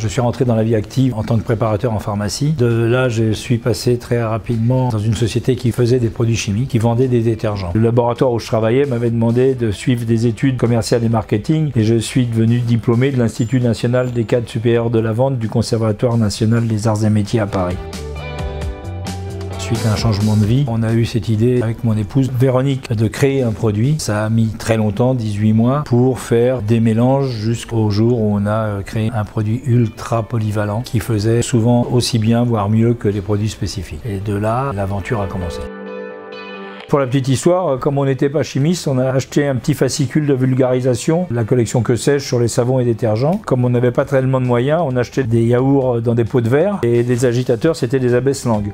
suis rentré dans la vie active en tant que préparateur en pharmacie. De là, je suis passé très rapidement dans une société qui faisait des produits chimiques, qui vendait des détergents. Le laboratoire où je travaillais m'avait demandé de suivre des études commerciales et marketing et je suis devenu diplômé de l'Institut national des cadres supérieurs de la vente du Conservatoire national des arts et métiers à Paris. Suite à un changement de vie, on a eu cette idée avec mon épouse Véronique de créer un produit. Ça a mis très longtemps, 18 mois, pour faire des mélanges jusqu'au jour où on a créé un produit ultra polyvalent qui faisait souvent aussi bien, voire mieux que les produits spécifiques. Et de là, l'aventure a commencé. Pour la petite histoire, comme on n'était pas chimiste, on a acheté un petit fascicule de vulgarisation, la collection Que sais-je sur les savons et détergents. Comme on n'avait pas tellement de moyens, on achetait des yaourts dans des pots de verre et des agitateurs, c'était des abaisse-langues.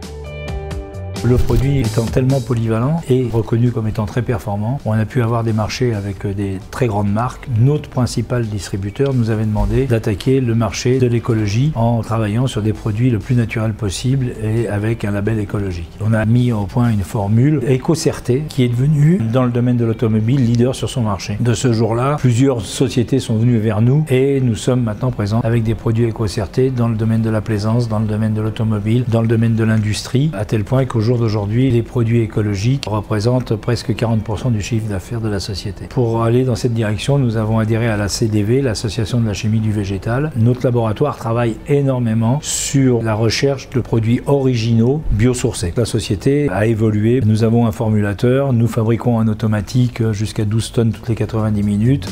Le produit étant tellement polyvalent et reconnu comme étant très performant, on a pu avoir des marchés avec des très grandes marques. Notre principal distributeur nous avait demandé d'attaquer le marché de l'écologie en travaillant sur des produits le plus naturels possible et avec un label écologique. On a mis au point une formule EcoCerté qui est devenue, dans le domaine de l'automobile, leader sur son marché. De ce jour-là, plusieurs sociétés sont venues vers nous et nous sommes maintenant présents avec des produits EcoCerté dans le domaine de la plaisance, dans le domaine de l'automobile, dans le domaine de l'industrie, à tel point qu'aujourd'hui, d'aujourd'hui, les produits écologiques représentent presque 40% du chiffre d'affaires de la société. Pour aller dans cette direction, nous avons adhéré à la CDV, l'Association de la chimie du végétal. Notre laboratoire travaille énormément sur la recherche de produits originaux biosourcés. La société a évolué. Nous avons un formulateur, nous fabriquons en automatique jusqu'à 12 tonnes toutes les 90 minutes.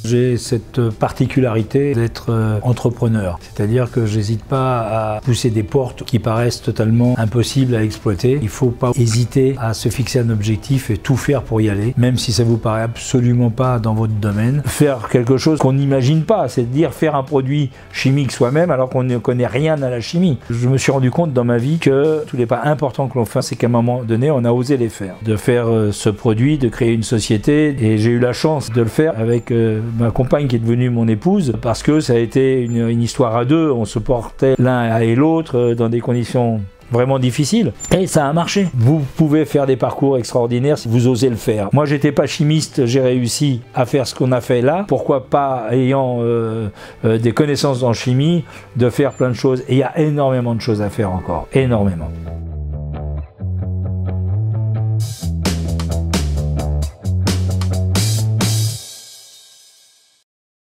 J'ai cette particularité d'être entrepreneur, c'est-à-dire que j'hésite pas à pousser des portes qui paraissent totalement impossibles à exploiter. Il ne faut pas hésiter à se fixer un objectif et tout faire pour y aller, même si ça vous paraît absolument pas dans votre domaine. Faire quelque chose qu'on n'imagine pas, c'est-à-dire faire un produit chimique soi-même alors qu'on ne connaît rien à la chimie. Je me suis rendu compte dans ma vie que tous les pas importants que l'on fait, c'est qu'à un moment donné, on a osé les faire. De faire ce produit, de créer une société, et j'ai eu la chance de le faire avec ma compagne qui est devenue mon épouse, parce que ça a été une histoire à deux, on se portait l'un et l'autre dans des conditions vraiment difficiles, et ça a marché. Vous pouvez faire des parcours extraordinaires si vous osez le faire. Moi, j'étais pas chimiste, j'ai réussi à faire ce qu'on a fait là. Pourquoi pas, ayant des connaissances en chimie, de faire plein de choses. Et il y a énormément de choses à faire encore, énormément.